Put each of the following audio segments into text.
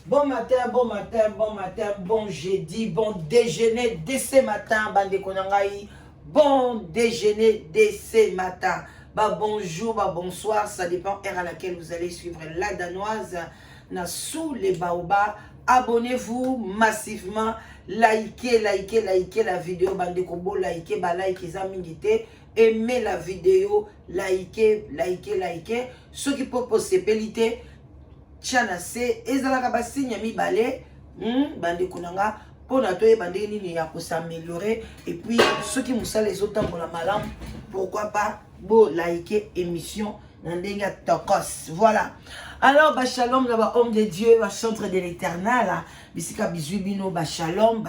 Bon matin, bon matin, bon matin, bon jeudi, bon déjeuner dès ce matin, bande konangai. Bon déjeuner dès ce matin. Bah bonjour, bah bonsoir, ça dépend heure à laquelle vous allez suivre la danoise. Na sous les baobas, abonnez-vous massivement, likez la vidéo, bande kobo, likez, bah likez ça minité. Aimez la vidéo, likez. Ceux qui proposent ces pélités. Tiana se ezalaka basinya mibale bande kunanga pona toye bande nini ya ko s'améliorer et puis ceux qui musala ezotambola malamu pourquoi pas bo liker émission na ndenge tokos. Voilà, alors ba shalom na ba homme de Dieu, ba centre de l'Éternel, bisika bizubino, ba shalom,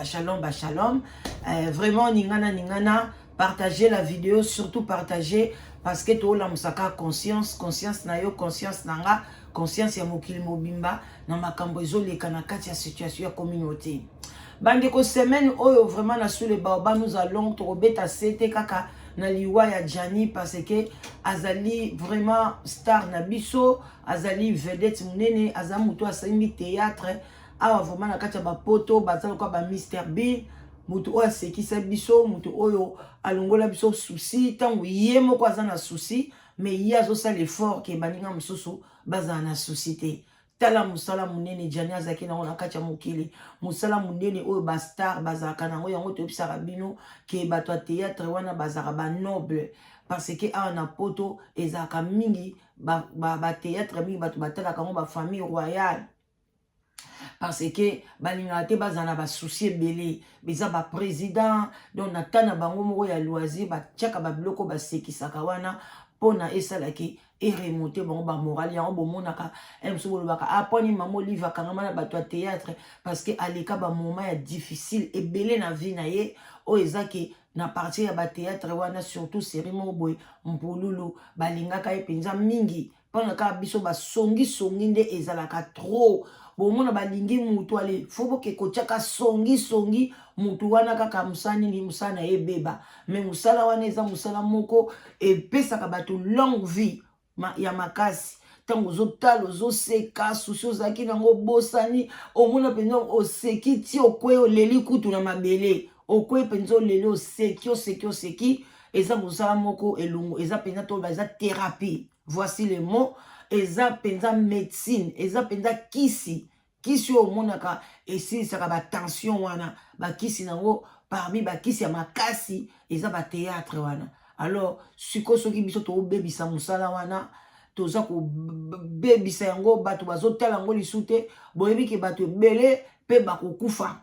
vraiment ningana partagez la vidéo, surtout partagez parce que to la musaka conscience na yo, conscience nanga, conscience ya mokili mobimba na makambo ezoleka na kati ya situation ya communauté. Bande ko semaine oyo vraiment na sous les baobas nous allons tobeta sete kaka na liwa ya Jani parce que azali vraiment star na biso, azali vedette munene, azamuto asimbi théâtre awa vraiment na kati ya bapoto bazalo kwa ba Mr Bean, mutu oyo asekisa biso, mutu oyo alongola biso souci tango ye moko aza na souci mais ye azosala l'effort ke baninga mosusu bazala na souci te. Tala musala munene Jani azaki na kati ya mokili, musala munene oyo ba star bazalaka nango, yango toyebisaka bino ke bato ya théâtre wana bazalaka ba noble parce que awa na poto ezalaka mingi ba théâtre mingi bato batalaka ngo ba famille royale parce que balingaka te bazala na basouci ebele, beza ba président donc na tana bango moko ya loisir batiaka babiloko basekisaka wana pona esalaki remonter bango ba moral yango bomonaka emso bolobaka aponi mamo livre kangama na bato ya théâtre parce que aleka ba moment ya difficile ebele na vie na ye o ezaki na partie ya ba théâtre wana, surtout série moko boye mpululu balingaka ye penza mingi pona ka biso basongi nde ezalaka trop bomona balingi mutu ale fobo ke kochaka songi mutu wana kaka musani ni musana ebeba mais musala wana eza musala moko epesaka bato longue vie ya makasi tango ozotala ozoseka susi ozalaki nango bosani omona mpenza oseki ti okwe oleli kutu na mabele okwe mpenza oleli oseki eza mosala moko elongo, eza mpenza toba eza thérapie, voici le mot, eza mpenza médecine, eza mpenza kisi oyo omonaka esilisaka batension wana bakisi nango parmi bakisi ya makasi eza bathéâtre wana. Alors siko soki biso tobebisa mosala wana toza kobebisa yango bato bazotala yango lisu te boyebi ke bato ebele mpe bakokufa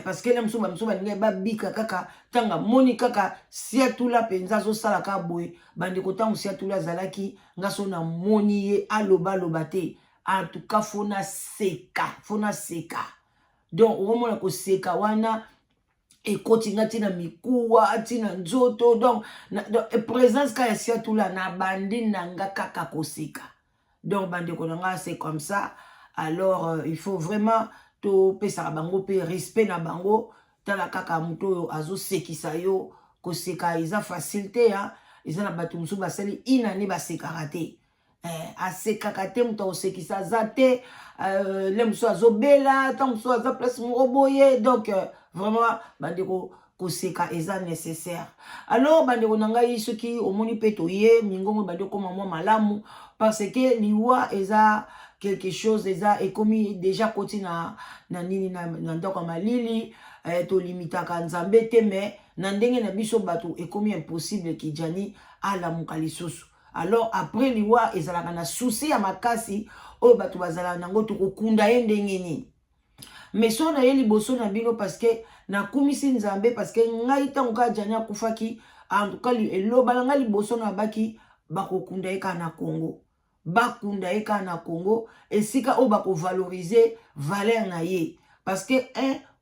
parce que là mosusu baninga babika kaka tanga moni kaka siatula mpenza azosala ka boye bandeko ntango siatula azalaki nga so na moni ye aloba te. En tout cas fona seka donc omona koseka wana ekoti nga tina mikuwa tina nzoto donc présence ka ya siatula na bandi nanga kaka koseka donc bandeko nanga c'est comme ça. Alors il faut vraiment to pesaka bango pe respect na bango, tala kaka muto oyo azosekisa yo koseka eza facilité ya eza na bato mosusu basali inani basekaka te asekaka te mutu akosekisa aza te le mosusu azobela ta mosusu aza place moko boye donc vraiment bandeko koseka eza nécessaire. Alors bandeko na ngai soki omoni mpe toye mingongo bandeko koma mwa malamu parce que liwa eza quelque chose eza ekomi déjà koti na nini na ndako ya malili to limitaka nzambe te mais na ndenge na biso bato ekomi impossible ki Jani alamuka lisusu. Alors après liwa ezalaka na souci ya makasi oyo bato bazala nango tokokunda ye ndenge nini mais so na ye liboso na bino parce que nakumisi nzambe parce que ngai tango ka Jani akufaki en tout cas eloba na ngai liboso na baki bakokunda ye kaka na Congo, bakunda ye kaka na Congo esika oyo bakovalorize valeur na ye parce que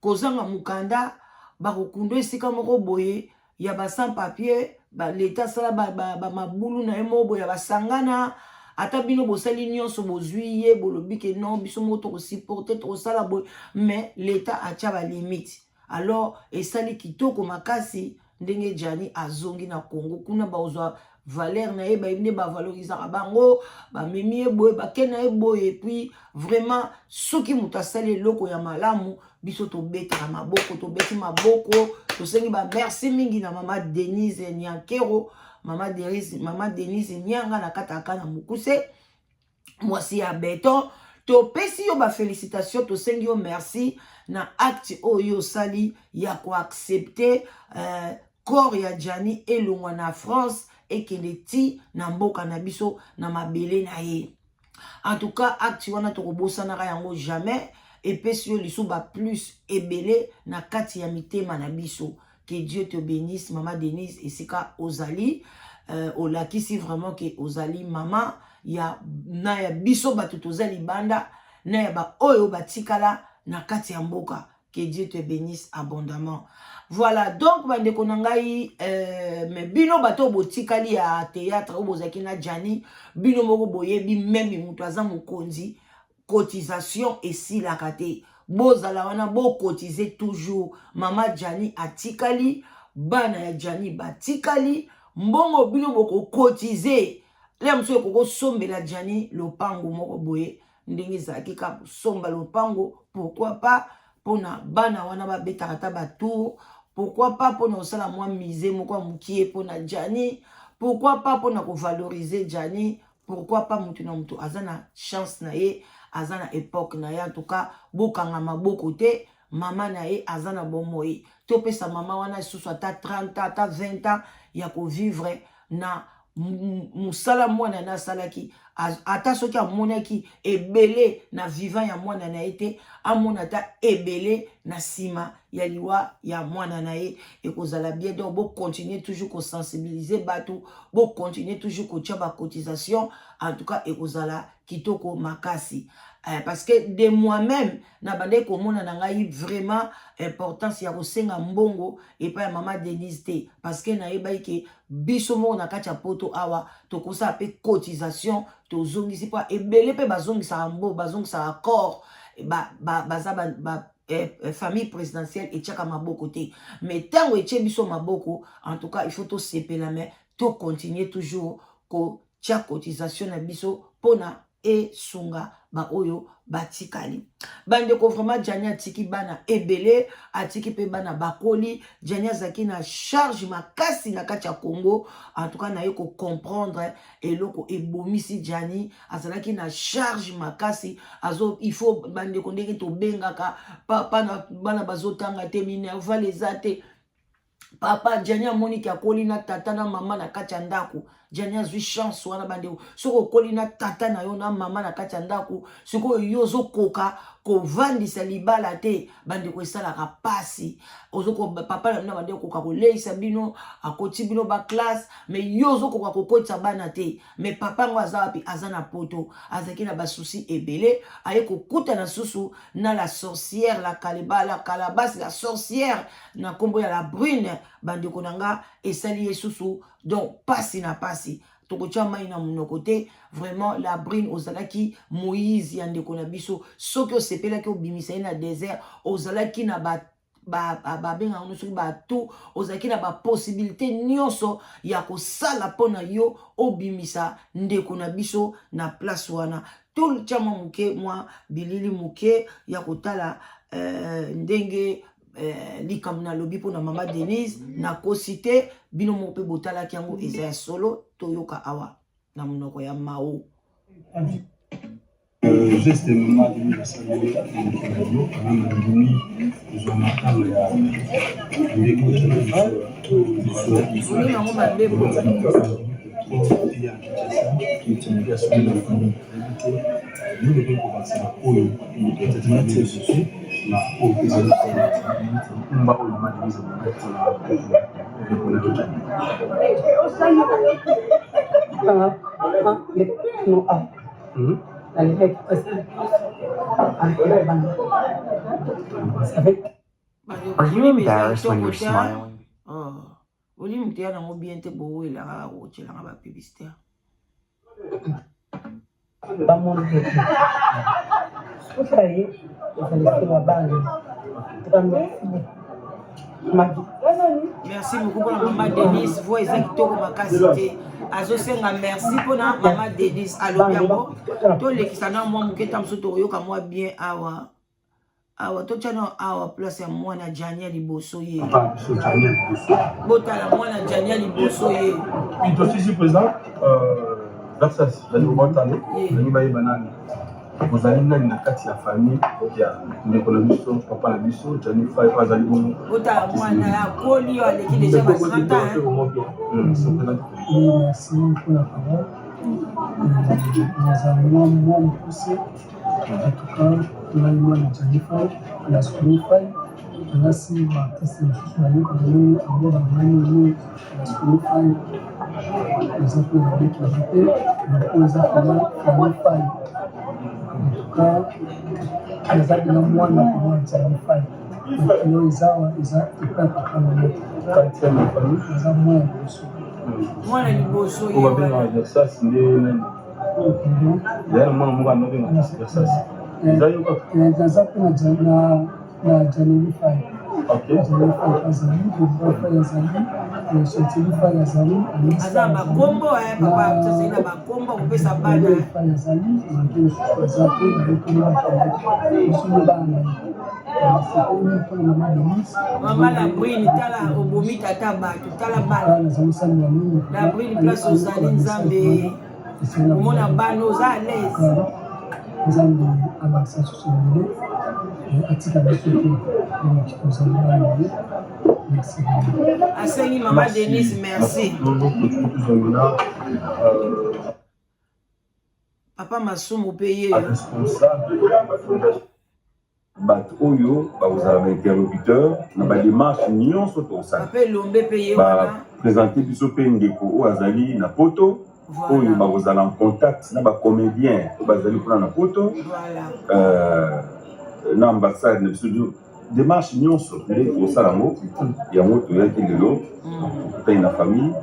kozanga mukanda bakokunda esika moko boye ya ba sans papier l'état sala mabulu na ye moko boye ya basangana ata bino bosali nyonso bozwi ye bolobi ke non biso moko tokosupporte tokosala boye mais l'état atia balimite. Alors esali kitoko makasi ndenge Jani azongi na Congo kuna bazwa valeur na ye baibne ba valorisaka bango ba memi eboye ba kena eboye. Et puis vraiment soki muta sali loko ya malamu biso to betaka maboko to beti maboko to sengi ba merci mingi na mama Denise Nyankero, mama Denise Nyanga na kataka na mukuse mwasi ya beton. To pesi yo ba félicitation to sengi yo merci na acte oyo sali ya ko accepter corps ya Jani elongwa na France et que le ti na mboka na biso na mabele na ye. En tout cas acte wana to kobosana ka yango jamais et pesi yo liso ba plus ebele na kati ya mitema na biso. Que Dieu te bénisse mama Denise esika ozali olakisi vraiment que ozali mama ya na ya biso batu tozali banda na ya ba oyo batikala na kati ya mboka. Que Dieu te bénisse abondamment. Voilà, donc bande konangai mais bino bato botikali ya théâtre ou bozaki na Jani bino moko boyebi même mutu aza mokonzi cotisation esi la kate bozala wana bo cotiser toujours. Mama Jani atikali bana ya Jani batikali mbongo bino boko cotiser. Le mso koko sombe la Jani lopango moko boye ndenge zaki ka somba lopango. Pourquoi pas pona bana wana ba betakata ba tour. Pourquoi pas pona osala mwa mise moko mukie pona Jani. Pourquoi pas pona ko valoriser Jani. Pourquoi pas mutu na mutu azana chance na ye azana époque na ye. En tout cas bokanga maboko te mama na ye azana bomoye to pesa mama wana susu ata 30 ans ata 20 ans ya ko vivre na musala mwana na salaki ata soki amonaki ebele na vivant ya mwana na ete amona ta ebele na sima ya liwa ya mwana na ye ekozala bien. Donc bo continuer toujours ko sensibiliser batu, bo continuer toujours ko tia ba cotisation. En tout cas ekozala kitoko makasi. Parce que de moi-même na bande ko mona na ngai vraiment importance ya kosenga mbongo et pas ya mama Denise te. Parce que na yeba ke biso mo na kacha poto awa to kosa pe cotisation to zongisi pa ebele pe bazongisa mbo bazongisa accord baza famille présidentielle et tchaka maboko te. Mais tango eche biso maboko en tout cas il faut to seper la main to continuer toujours ko tia cotisation na biso pona e sunga ba oyo batikali. Bande ko vraiment Jani atiki bana ebele atiki pe bana bakoli. Jani azaki na charge makasi na kati ya Congo. En tout cas na yeko comprendre eloko ebomisi Jani azalaki na charge makasi azo il faut bande ko ndeki to bengaka papa na bana bazotanga te minerva les ate. Papa Jani amoni ya koli na tata na mama na kati ya ndako. Jani azwi chance wana bandeko. Soko koli na tata na yo na mama na kati ya ndako. Soko yozo koka ko vandisa libala te bandeko esalaka pasi. Ozoko papa na bandeko koka ko leisa bino akoti bino ba classe mais yozo koka ko kotsa bana te. Mais papa ngo azapi azana poto azaki na ba souci ebele aye ko kuta na susu na la sorcière la calebasse la sorcière na kombo ya la brune bandeko nanga esali yesusu. Donc pasi na pasi tokotia mai na munoko te. Vraiment la brune ozalaki Moïse ya ndeko na biso soki osepelaki obimisa na désert ozalaki na benga ono soki tout ozalaki na ba possibilité nyonso ya kosala pona yo obimisa ndeko na biso na place wana. Tout tia muke mwa bilili muke ya kotala ndenge likamna lobi pona mama Denise na kosite bino mo pe botala kiango eza solo toyoka awa na munoko ya mao. Juste maman venu de saluer radio quand même venu ils ont marqué ya ndeko Are you embarrassed when you're smiling? Oli mtia na ngo bien te bo ela ga go tshela ga ba publicité. Ba mo le. O sai, o sai ke ba ba. Merci beaucoup pour la maman Denise. Vous êtes kitoko makasité. Azosenga merci pour la maman Denise. Allo biango. To lekisana moi muketa msoto yoka moi bien awa. Awa to chana awa place ya mwana Jania Liboso ye. Papa so Jania Liboso. Botala mwana Jania Liboso ye. Puis toi ici présent Versas, la Motano, ni baye banane. Vous allez na kati ya famille ya ndeko na biso, papa na biso, Jani Fai azali bon. Botala mwana ya koli yo aleki déjà ba 30 ans. Merci pour la parole. Nous allons moins pousser. En tout cas, on a eu un Jennifer, on a School File, on a aussi l'artiste de la Yoka, on a Mani, on a School File, les autres ont été ajoutés, on a Family File. En tout cas, les autres ont moins de Jennifer. Donc, ils ont hyper important. Quand il y a une famille, ils ont moins de ressources. Mwana Liboso ye. On va bien Versas, il y a un moment où on a Versas. Aza bakombo papa sasa ina bakombo kupesa bana. Mama la brune tala obomi tata bato tala bana. La brune place ozali nzambe. Omona bana oza à l'aise. Nous allons avancer sur ce niveau. Merci. Aseni maman Denise, merci. Papa Massoum payé. Responsable bato oyo bazala ba interlocuteur na ba démarche nyonso tosala. Papa Lombe payé wana. Présenter biso pe ndeko o azali na poto. Oyo bazala en contact na ba comédien o bazali kuna na poto. Voilà. Na ambassade na biso démarche nyonso ndé tosala ngo ya moto ya kilelo. Pe na famille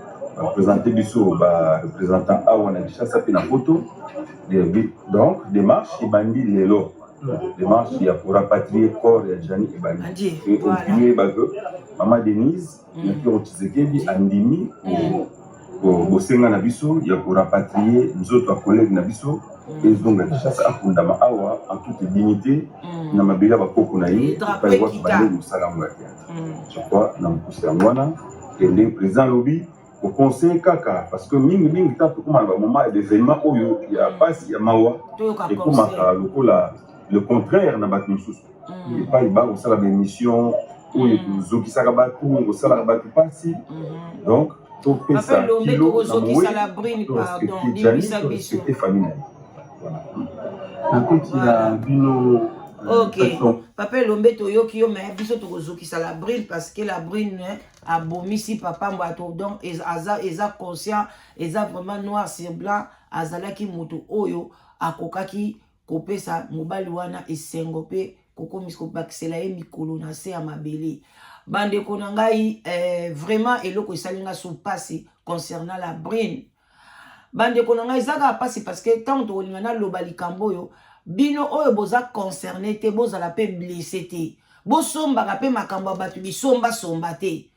présenter biso ba représentant awa na Kinshasa pe na poto. Donc démarche ibandi lelo. Démarche il y a pour rapatrier corps et Jani Ebani. Et continuer Maman Denise, Nakiro Tshisekedi, Andimi, au Bosenga Nabiso, il y a pour rapatrier nous autres collègues Nabiso, et donc Kinshasa Akundama Awa, en toute dignité, Namabela Bakoko Naï, pas y voir Bande Moussalamwa. Je crois, Nampoussi Amwana, et le président Lobby, au conseil Kaka, parce que Ming tape comme un moment d'événement où il y a pas si Mawa, et comme le contraire n'a pas de sous. Il pas il va au salaire d'émission où il zoki sarabatu au salaire batu passi. Donc tout fait ça. Kilo zoki salabrine pardon. C'était familial. Voilà. Un petit bino. Ok. Papa Lombe toyoki yo mais biso to zoki salabrine parce que la brune a bomi si papa mbato donc eza conscient eza vraiment noir sur blanc azalaki moto oyo akokaki kopesa mobali wana esengo pe kokomisko bakisela ye mikolo na se ya mabele bande kona ngai vraiment eloko esalinga so pasi concernant la brine bande kona ngai zaka pasi parce que tant to lingana loba likambo yo bino oyo boza concerné te bozala pe blessé te bosomba ka pe makambo batu bisomba somba te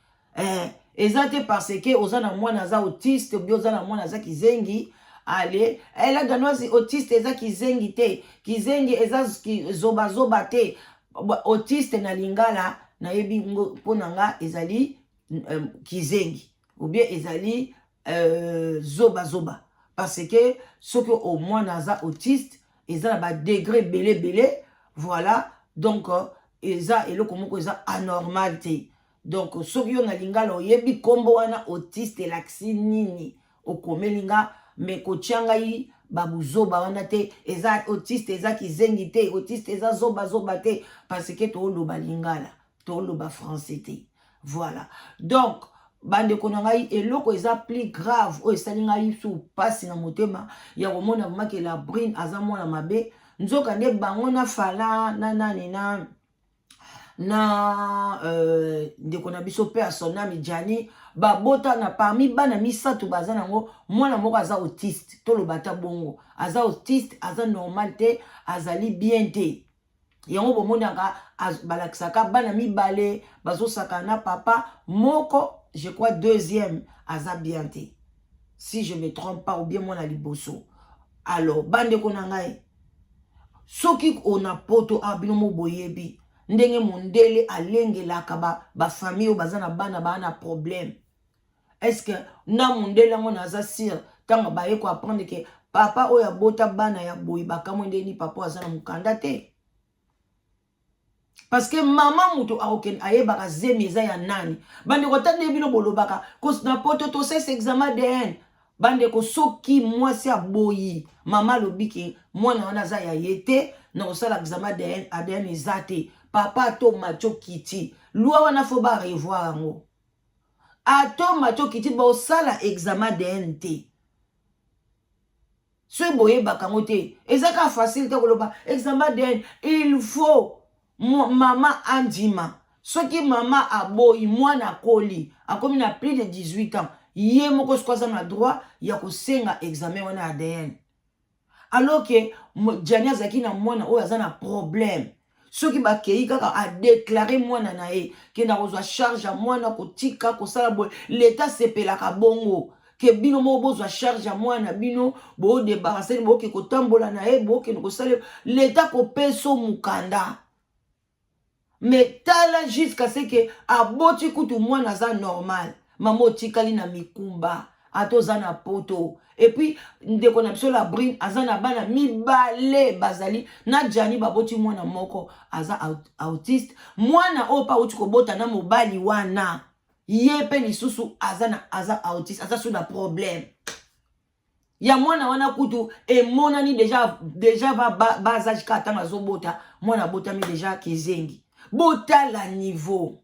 ezate parce que ozana mwana za autiste biozana mwana za kizengi. Allez, elle a gagné autiste eza kizengi te, kizengi eza zoba zoba te, autiste na lingala na yebi ponanga ezali kizengi, ou bien ezali zoba zoba, parce que ce que au moins naza autiste, eza ba degré belé, voilà, donc eza eloko moko eza anormal te, donc ce que na lingala yebi kombo wana autiste laksi nini, okomelinga mais kochanga yi babuzoba wana te eza autiste eza kizengi te autiste eza zoba zoba te parce que to loba lingala to loba français te voilà donc bande konangai eloko eza plus grave o esalinga yi sou pasi na motema ya komona maki la brine aza mwana mabe nzoka nde bango na fala na nani na ndeko na biso pe asonami Jani babota na parmi bana misato baza nango mwana moko aza autiste to lobata bongo aza autiste aza normal te azali bien te yango bomonaka balakisaka bana mibale bazosaka na papa moko je crois deuxième aza bien te si je me trompe pas ou bien mwana liboso. Alors bandeko na ngai soki ona poto abino mo boyebi ndenge mondele alengelaka ba famille o bazana bana bana problème. Est-ce que na mondele ngo naza sir tanga baye ko apprendre que papa oya bota bana ya boyi bakamwe ndeni papa azana mukanda te? Parce que maman muto aoken ayebaka zemeza ya nani. Bande ko tande bino bolobaka kos na poto to ses examen DN. Bande ko soki mwasi aboyi mama lobiki mwana wana za ya yete na osala examen DN ADN ezate papa to macho kiti loi wana fo ba revoir ngo ato macho kiti ba osala examen DN te so boye bakango te ezaka facile te koloba examen DN il faut mama andima soki mama aboyi mwana koli akomi na plus de 18 ans ye moko skwaza na droit ya kosenga examen wana ADN alors que Jani azaki na mwana oyo aza na problème soki bakei kaka a déclarer mwana na ye ke na kozwa charge ya mwana kotika kosala boye l'état sepelaka bongo ke bino mo bozwa charge ya mwana bino bo débarrasser bo ke kotambola na ye bo ke kosala l'état kopeso mukanda. Mais tala jusqu'à ce que aboti kutu mwana za normal mamo tikali na mikumba ato zana poto et puis ndeko na biso la brine azana bana mibale bazali na Jani baboti mwana moko aza autiste mwana opa uti kobota na mobali wana yepe lisusu aza autiste aza sous la problème ya mwana wana kutu emonani déjà bazage ka tanga zobota mwana botami déjà kizengi bota la niveau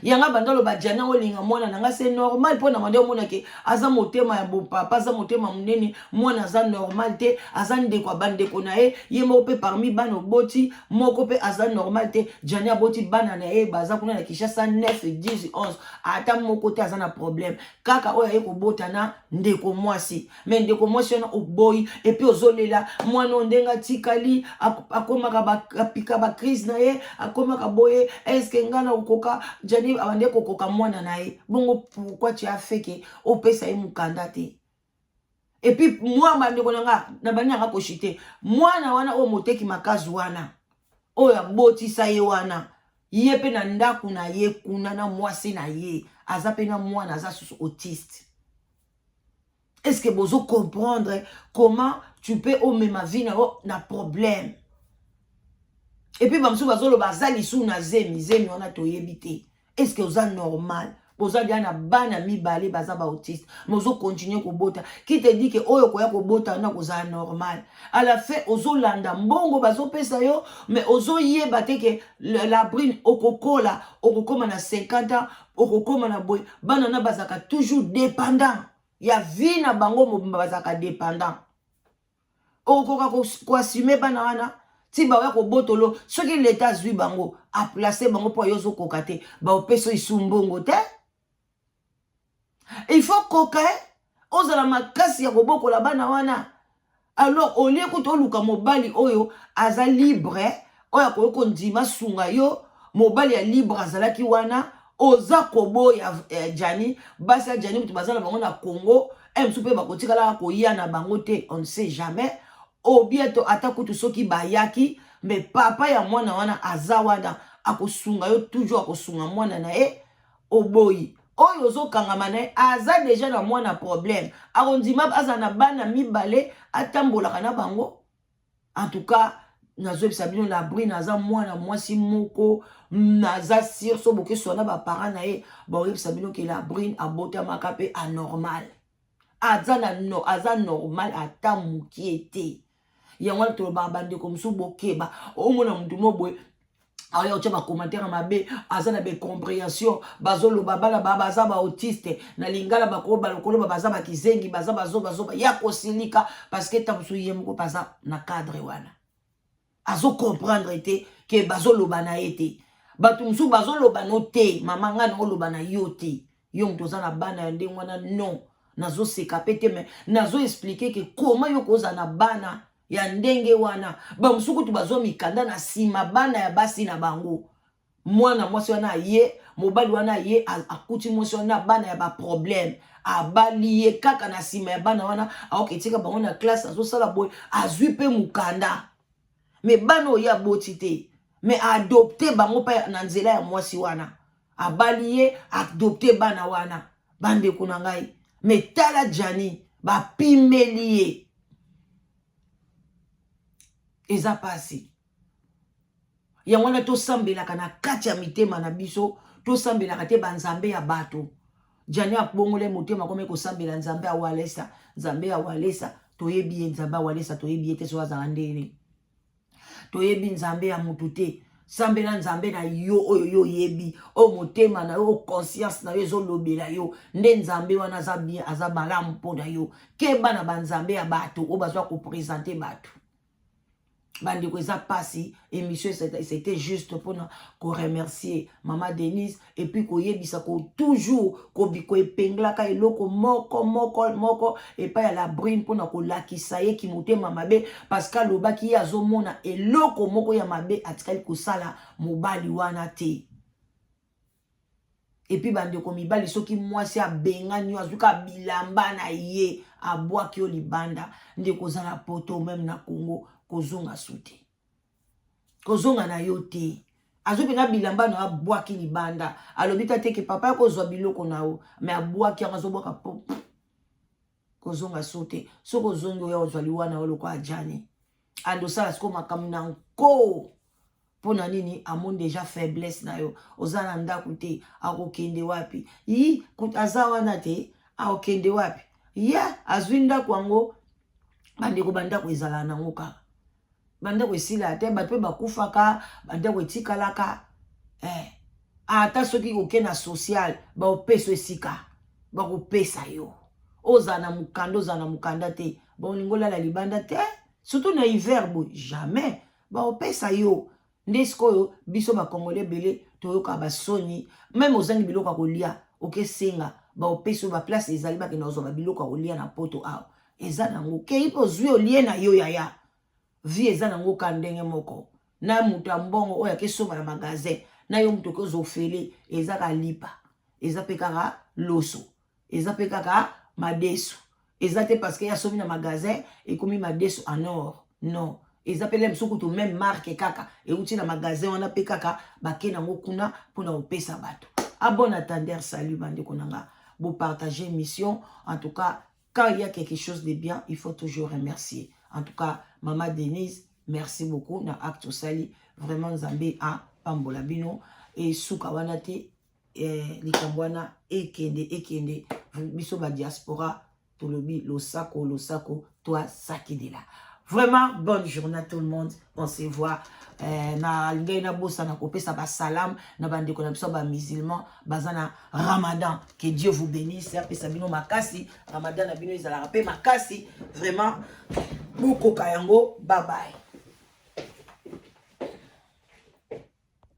yanga bandalo ba Jani olinga mwana nanga c'est normal pona mande mona ke aza motema ya bon papa aza motema munene mwana aza normal te aza ndeko abande ko na ye mo pe parmi bano boti moko pe aza normal te Jani aboti bana na ye baza kuna na Kinshasa 9 10 11 ata moko te aza na problème kaka oya ye ko bota na ndeko mwasi mais ndeko mwasi na oboyi et puis ozolela mwana ndenga tikali akomaka ba crise na ye akomaka boye est-ce que ngana okoka Jani abande kokoka mwana na ye bongo pourquoi tu as fait que opesa ye mukanda te et puis moi bande konanga na banyanga ko chite mwana wana o moteki makazi wana oya botisa ye wana ye pe na ndaku na ye kuna na mwasi na ye aza pe na mwana aza sous autiste. Est-ce que bozo comprendre comment tu peux omema vie na problème et puis bamsou bazolo bazali sou na zemi wana toyebi te. Est-ce que vous êtes normal? Vous êtes bien bana mibale baza ba autiste. Mais vous continuez ko bota. Qui te dit que oyo koya ko bota na ko za normal? À la fin ozo landa mbongo bazo pesa yo mais ozo yeba te que la brine okokola okokoma na 50 ans okokoma na boy bana na bazaka toujours dépendant. Ya vie na bango mo bazaka dépendant. Okoka ko assumer bana wana si ba ko botolo soki l'état zui bango a placer bango po yozo kokate ba opeso isumbongo te il faut koka ozala makasi ya koboko la bana wana alors au lieu ko luka mobali oyo aza libre oya ko ndima sunga yo mobali ya libre azalaki wana oza koboya Jani basa Jani mutu bazala bango na Congo msupe bakotikala ko yana bango te on ne sait jamais. O bieto atakutu soki bayaki mais papa ya mwana wana azawana akosunga yo toujours akosunga mwana na e oboyi oyo zo kangama na aza déjà na mwana problème akondima aza na bana mibale atambolaka na bango. En tout cas nazo bisabino la brine aza mwana mwasi moko naza sir so boke sona ba parents na e ba bisabino ke la brine abota makape anormal aza normal ata mukiete yango to ba bande comme sou bokeba o mona mutu moboy aya ocha ba commentaire mabe azana be compréhension bazolo babala baza ba autiste na lingala bakoba lokolo baza ba kizengi baza bazo ya kosilika parce que tamsu yemko baza na cadre wana azo comprendre te que bazolo bana ete batu musu bazolo banote mama ngana oloba na yote yong tozana bana ndengwana non nazo seka pete mais nazo expliquer que comment yo koza na bana ya ndenge wana bamusuku tu bazo mikanda na sima bana ya basi na bango mwana mwasi wana ye mobali wana ye akuti mwasi wana bana ya ba problème abali ye kaka na sima ya bana wana aoketika bango na classe azosala boy azwi pe mukanda me bana oyo aboti te me adopte bango pa na nzela ya mwasi wana abali ye adopte bana wana bandeko na ngai me tala jani bapimeli ye eza pasi yango wana tosambelaka na kati ya mitema na biso tosambelaka te banzambe ya bato jani akubongole motema kome kosambela nzambe awalesa nzambe awalesa toyebi ye nzambe awalesa toyebi ye te so azala ndene toyebi nzambe ya mutu te sambela nzambe na yo oyo yo yebi o motema na yo conscience na yo ezolobela yo nde nzambe wana aza bien aza malamu mpo na yo keba na banzambe ya bato oyo bazwa kopresente bato bandeko eza pasi émission c'était juste pour remercier Maman Denise et puis koyebisa ko toujours ko epenglaka eloko moko et pas à la brune pour na ko lakisa ye ki motema mabe parce que lobaki ya azomona eloko moko ya mabe atikali kosala mobali wana te. Et puis bandeko mibali soki mwasi abenga nyo azuka bilamba na ye abwaki yo libanda ndeko zana poto même na Congo kozonga sute kozonga na yo te azuki na bilamba na abwaki libanda alobita te ke papa kozwa biloko na o me abwaki azobwaka po kozonga sute so kozongo ya ozwali wana oloko ajani ando sala siko makamu na nko pona nini amon déjà faiblesse na yo ozana ndaku te akokende wapi yi aza wana te akokende wapi ya azwi ndaku yango bandeko bandako ezala nango kaka bandako esila te bato pe bakufaka bandako etikalaka ata soki koke na social baopesa esika bakopesa yo ozana mukanda te baolingo lala libanda te surtout na hiver bo jamais baopesa yo nde sikoyo biso bakongole bele toyoka basoni même ozangi biloko kolia okesenga baopesa ba place ezali bakenda ozwa biloko kolia na poto awa eza nango kei po zwi olie na yo yaya vie eza nango ka ndenge moko na mutu ya mbongo oyo akesomba na magasin na yo mutu okozofele eza ka lipa eza pe kaka loso eza pe kaka madesu eza te parce que ya somi na magasin ekomi madesu en or non eza pe lem sokutu même marque kaka euti na magasin wana pe kaka bake nango kuna mpona kopesa bato a bon attendeur salut bandeko nanga vous partagez mission en tout cas quand il y a quelque chose de bien, il faut toujours remercier. En tout cas, Maman Denise, merci beaucoup. Na acte sali, vraiment Zambé a Pambolabino et Soukawanate, Likambwana, Ekende, Biso ba diaspora, Tolobi, Losako, toi, Sakidela. Vraiment, bonne journée à tout le monde. On se voit. Na lingaina bosa na kopesa ba salam na bande ko na biso ba musulman bazana Ramadan, que Dieu vous bénisse apesa bino makasi Ramadan na bino ezala pe makasi vraiment beaucoup kayango bye bye.